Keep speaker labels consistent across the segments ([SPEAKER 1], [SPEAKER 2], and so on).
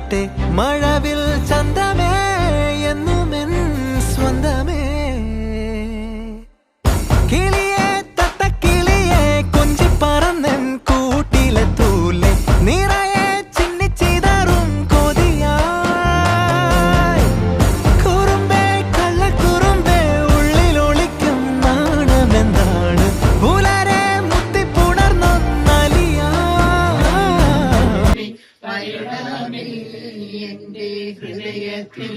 [SPEAKER 1] കാണട്ടെ മഴവിൽ ചന്തമേ എന്നുമെൻ സ്വന്തമേ കിളിയെ തത്തക്കിളിയെ കൊഞ്ചി പറന്നൻ കൂട്ടിലെ തൂലെ നിറയെ ചിന്നിച്ചിതറും കൊതിയായി കുറുമ്പേ കള്ളക്കുറുമ്പേ ഉള്ളിലൊളിക്കും നാണമെന്താണ് പുലരെ മുത്തിപ്പുണർന്നൊന്നലിയാ
[SPEAKER 2] എന്റെ ഹൃദയത്തിൽ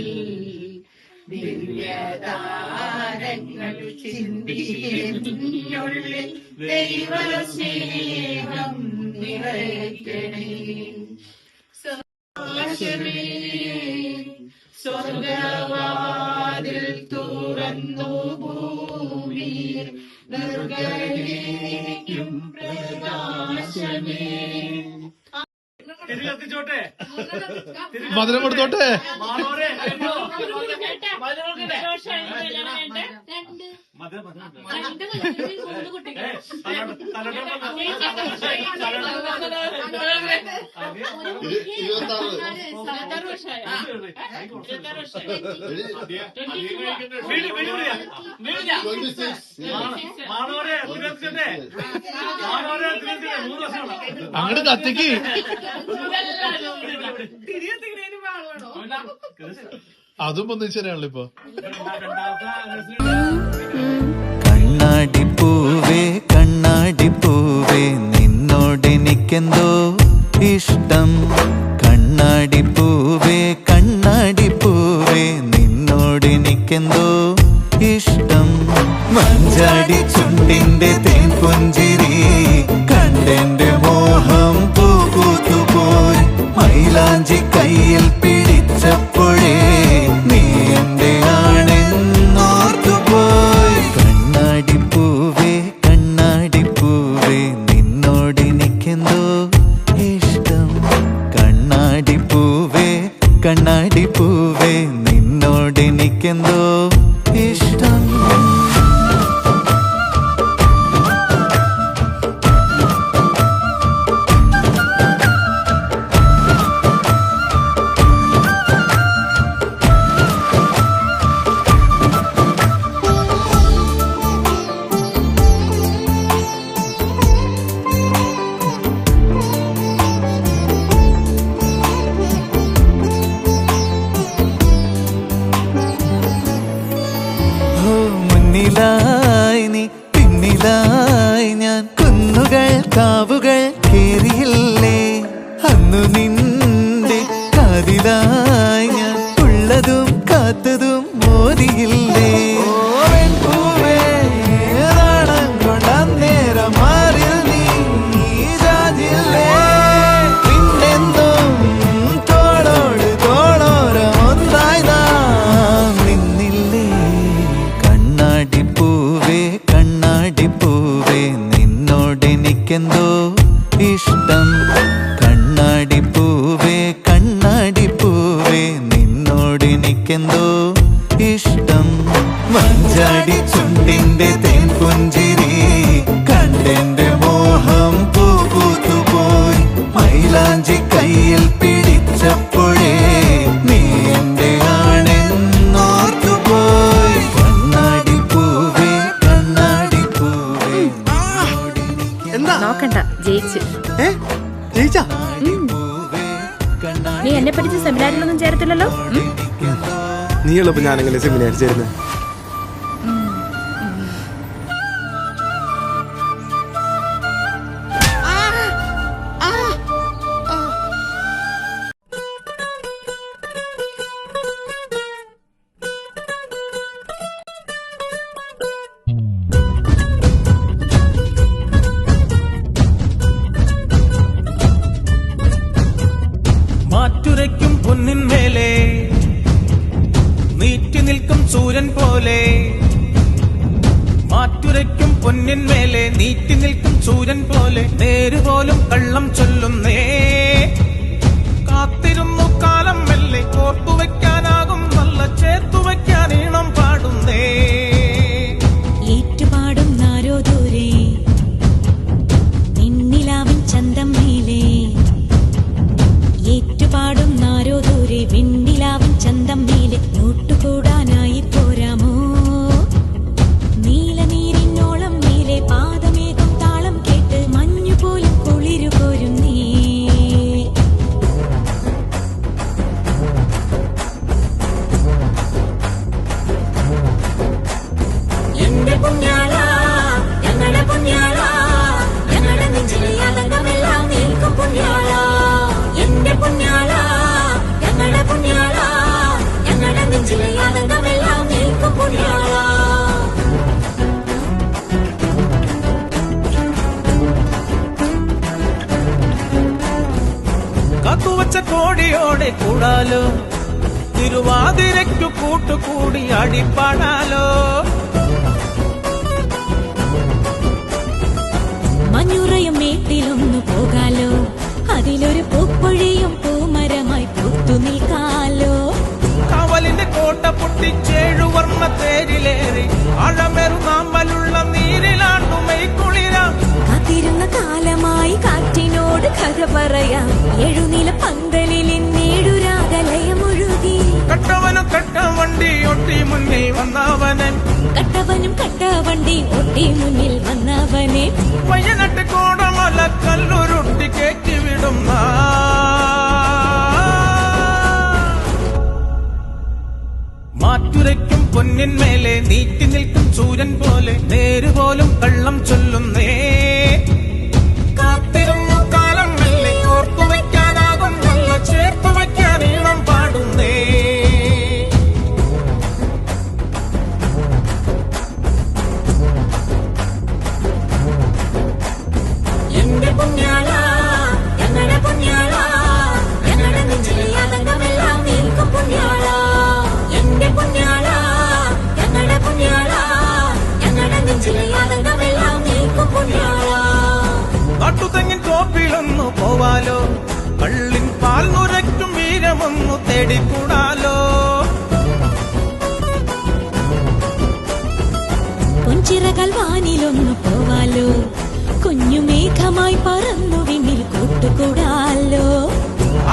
[SPEAKER 2] ദിവ്യതാരങ്ങൾ ചിന്തിയുള്ളിൽ ദൈവസ്നേഹം നിറയ്ക്കണേ സ്വർഗവാതിൽ തുറന്നു ഭൂമിയിൽ നിർഗണിക്കും പ്രകാശമേ
[SPEAKER 3] മധുരം കൊടുത്തോട്ടെ അങ്ങോട്ട് കത്തിക്ക് അതും പൊന്നിച്ചനാണല്ലോ ഇപ്പൊ
[SPEAKER 1] കണ്ണാടിപ്പൂവേ നിന്നോടെനിക്കെന്തോ ഇഷ്ടം കണ്ണാടിപ്പൂവേ നിന്നോടെനിക്കെന്തോ ഇഷ്ടം മഞ്ചാടി ചുണ്ടിന്റെ തേൻ പുഞ്ചിരി കണ്ടെന്റെ മോഹം പൂത്തുപോയി മൈലാഞ്ചി കയ്യിൽ പിടിച്ചപ്പോഴേ നീ എന്റെ ആണെന്നോർത്തുപോയി കണ്ണാടിപ്പൂവേ നിന്നോടെനിക്കെന്തോ ഇഷ്ടം കണ്ണാടിപ്പൂവേ നിന്നോടെനിക്കെന്തോ ഇഷ്ടം മുന്നിലായി നീ പിന്നിലായി ഞാൻ കുന്നുകൾ കാവുകൾ കേറിയില്ലേ അന്നു നിന്റെ കാതിലായി ഞാൻ ഉള്ളതും കാത്തതും മോദിയില്ലേ നേരം മാറിൽ നീ ജാതില്ലേ പിന്നെന്തും തോളോട് തോളോരം ഒന്നായി നാം നിന്നില്ലേ കണ്ണാടിപ്പൂവേ നിന്നോടെനിക്കെന്തോ ഇഷ്ടം കണ്ണാടിപ്പൂവേ നിന്നോടെനിക്കെന്തോ ഇഷ്ടം മഞ്ചാടി ചുണ്ടിന്റെ തേൻ പുഞ്ചിരി കണ്ടെന്റെ മോഹം പൂത്തുപോയി മൈലാഞ്ചി കയ്യിൽ പിടിച്ചപ്പോഴേ നീ എന്റെ ആണെന്നോർത്തുപോയി കണ്ണാടിപ്പൂവേ
[SPEAKER 4] എന്താ നോക്കണ്ട ജയിച്ചു നീ എന്നെ പഠിച്ച സെമിനാറിലൊന്നും ചേർത്തില്ലല്ലോ
[SPEAKER 5] നീ ഉള്ളപ്പോ ഞാനെങ്ങനെ സെമിനാർ ചേരുന്നത്
[SPEAKER 1] മാറ്റുരയ്ക്കും പൊന്നിന്മേലെ നീറ്റി നിൽക്കും സൂര്യൻ പോലെ മാറ്റുരയ്ക്കും പൊന്നിന്മേലെ നീറ്റി നിൽക്കും സൂര്യൻ പോലെ നേരുപോലും കള്ളം ചൊല്ലുന്നേ കാത്തിരുന്നു കാലം മെല്ലെ കോർത്തുവെക്കാനാകും നല്ല ചേർത്തുവെക്കാൻ ഈണം പാടുന്നേ
[SPEAKER 6] ഏറ്റുപാടും നാരോ ദൂരെ നിന്നിലാവൻ ചന്തം മേലെ ഏറ്റുപാടും നാരോ
[SPEAKER 1] കോടിയോടെ കൂടാലോ, തിരുവാതിരയ്ക്കു കൂട്ടുകൂടി അടിപ്പാടാലോ.
[SPEAKER 4] മഞ്ഞുറയും മേട്ടിലൊന്നു പോകാലോ, അതിലൊരു പൂപ്പൊഴിയും പൂമരമായി പൂത്തു നിൽക്കാലോ.
[SPEAKER 1] കവലിന്റെ കോട്ട പൊട്ടിച്ചേഴു വർണ്ണ തേരിലേറി ആഴമേറുന്നാമ്പലുള്ള നീരിലാണ്ടുമൈ കുളിരാം.
[SPEAKER 4] കാത്തിരുന്ന കാലമായി കാറ്റിനോട് കഥ പറയാം, എഴുനില പന്തലിൽ നേടുരാഗലയമൊഴുകി.
[SPEAKER 1] കട്ടവനും കട്ടവണ്ടി ഒട്ടി മുന്നിൽ വന്നവനെ,
[SPEAKER 4] കട്ടവനും കട്ടവണ്ടി ഒട്ടി മുന്നിൽ വന്നവനെ.
[SPEAKER 1] പയ്യനട്ട് കോടമല കല്ലുരുട്ടി കേറ്റി വിടുന്ന മാറ്റുരയ്ക്കും പൊന്നിന്മേലെ നീട്ടി നിൽക്കും സൂര്യൻ പോലെ നേരുപോലും കള്ളം ചൊല്ലുന്നേ. കാത്തിരുന്നു കാലം മെല്ലെ ഓർത്തുവയ്ക്കാനാകും നല്ല ചേർത്തു വയ്ക്കാൻ ഈണം പാടുന്നേ.
[SPEAKER 4] എന്റെ പുണ്യാള, ഞങ്ങളുടെ പുണ്യാള, ഞങ്ങളുടെ നെഞ്ചിലെ ആതങ്കമെല്ലാം നീക്കും പുണ്യാള. എന്റെ പുണ്യാള, ഞങ്ങളുടെ പുണ്യാള, ഞങ്ങളുടെ നെഞ്ചിലെ ആതങ്കമെല്ലാം നീക്കും പുണ്യാള.
[SPEAKER 1] നാട്ടുതെങ്ങിൻ തോപ്പിലൊന്നു പോവാലോ, കള്ളിൻ പാൽ നുരയ്ക്കും വീരമൊന്നു തേടിക്കൂടാലോ.
[SPEAKER 4] പൊൻചിറകൾ വാനിലൊന്നു പോവാലോ, കുഞ്ഞുമേഘമായി പറന്നു വിണ്ണിൽ കൂട്ടുകൂടാലോ.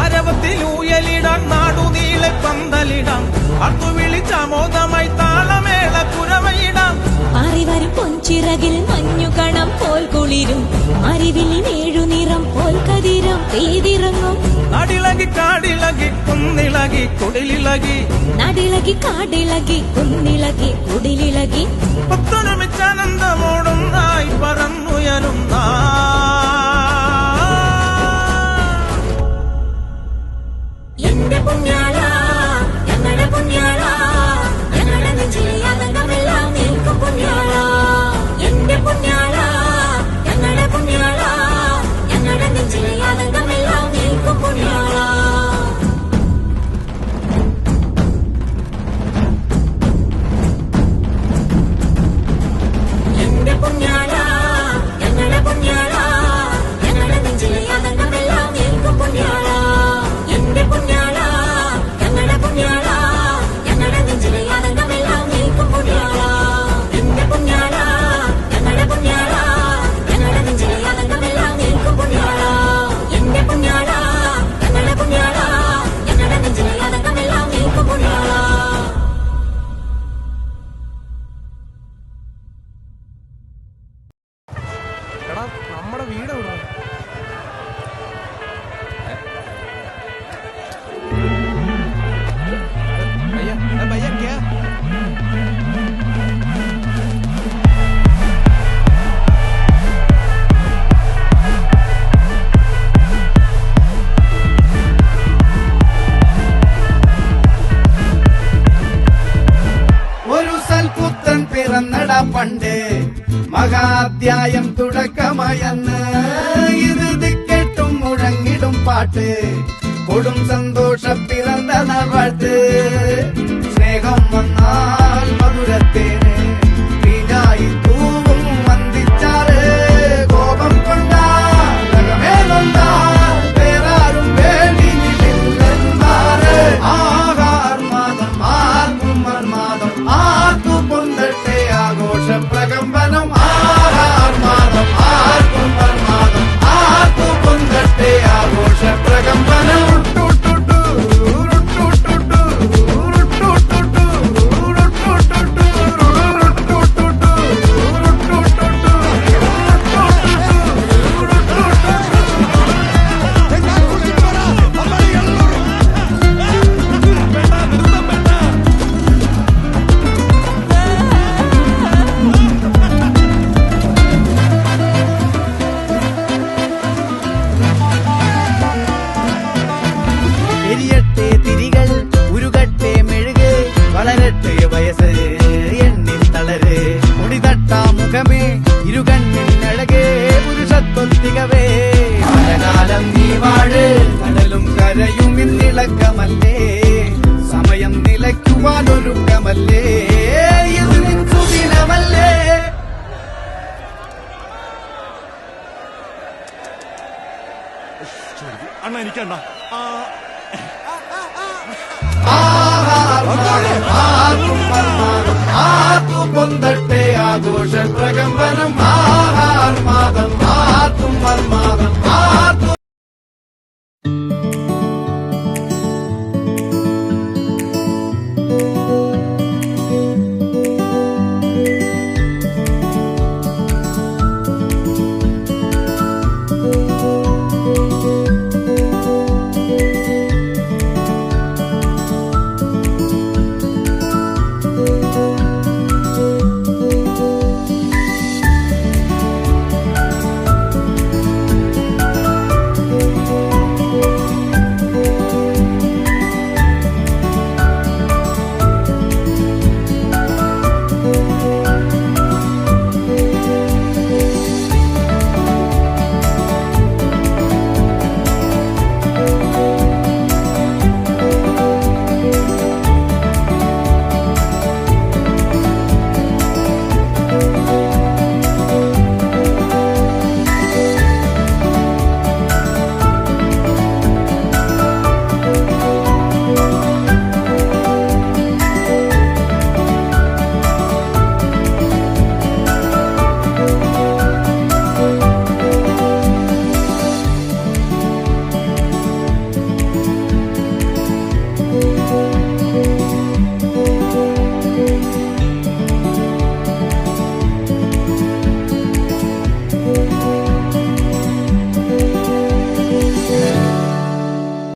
[SPEAKER 1] അരവത്തിൽ ഊയലിടാൻ നാടുനീളെ പന്തലിടാം, അതു വിളിച്ചാമോദമായി താളമേള കുരവയിടാം.
[SPEAKER 4] അറിവരും പൊൻചിറകിൽ മഞ്ഞുകണം പോൽ കുളിരും, അറിവിലി നേഴുനിറം പോൽ കതിരം പെയ്തിറങ്ങും.
[SPEAKER 1] നടിളകി കാടിളകി കുന്നിളകി കുടിലിളകി,
[SPEAKER 4] നടിളകി കാടിളകി കുന്നിളകി കുടിലിളകി.
[SPEAKER 1] ഒത്തൊരുമിച്ചാനന്ദമോടുന്നായി പറന്നുയരുന്ന
[SPEAKER 4] എന്റെ പുണ്യാള, ഞങ്ങളുടെ പുണ്യാള, ഞങ്ങളുടെ നെഞ്ചിലെ ആതങ്കമെല്ലാം നീക്കും പുണ്യാള. എന്റെ പുണ്യാള, ഞങ്ങളുടെ പുണ്യാള, ഞങ്ങളുടെ നെഞ്ചിലെ ആതങ്കമെല്ലാം നീക്കും പുണ്യാള. എന്റെ പുണ്യാള, ഞങ്ങളുടെ പുണ്യാള, ഞങ്ങളുടെ നെഞ്ചിലെ ആതങ്കമെല്ലാം നീക്കും പുണ്യാള. എന്റെ പുണ്യാള, ഞങ്ങളുടെ പുണ്യാള, ഞങ്ങളുടെ നെഞ്ചിലെ ആതങ്കമെല്ലാം നീക്കും പുണ്യാള. എന്റെ പുണ്യാള, ഞങ്ങളുടെ പുണ്യാള, ഞങ്ങളുടെ നെഞ്ചിലെ ആതങ്കമെല്ലാം നീക്കും പുണ്യാള. എന്റെ പുണ്യാള, ഞങ്ങളുടെ പുണ്യാള, ഞങ്ങളുടെ നെഞ്ചിലെ ആതങ്കമെല്ലാം നീക്കും പുണ്യാള.
[SPEAKER 5] എടാ നമ്മുടെ വീട് എവിടെ? ഭയ്യ ക്യാ?
[SPEAKER 6] ഒരു സൽപുത്രൻ പിറന്നട പണ്ട്, മഹാധ്യായം തുടക്കമായെന്ന് ഇറുതി കേട്ടും മുഴങ്ങിടും പാട്ട്, കൊടും സന്തോഷ പിറന്ന നാൾവാഴ്ത്ത്. സ്നേഹം വന്നാൽ മധുരത്തേന് വീഞ്ഞായി തൂവും വന്ദിച്ചാറ്, കോപം കൊണ്ടാൽ നഖമേലൊന്താൽ വേറാരും വേണ്ടിയില്ലെന്നാറ്. ആഹാർമാദം ആർക്കും അർമാദം ആർക്കു പൊന്തട്ടെ ആഘോഷ പ്രകമ്പനം. ആഹാർമാദം ആർക്കും അർമാദം ആർക്കു പൊന്തട്ടെ ആഘോഷ പ്രകമ്പനം. ഉരുട്ടുട്ടുട്ടു, ഉരുട്ടുട്ടുട്ടു, ഉരുട്ടുട്ടുട്ടു, ഉരുട്ടുട്ടുട്ടു,
[SPEAKER 7] അണ്ണ എനിക്കണ്ണ
[SPEAKER 6] ആർക്കും പൊന്തട്ടെ ആഘോഷ പ്രകമ്പനം ആഹാ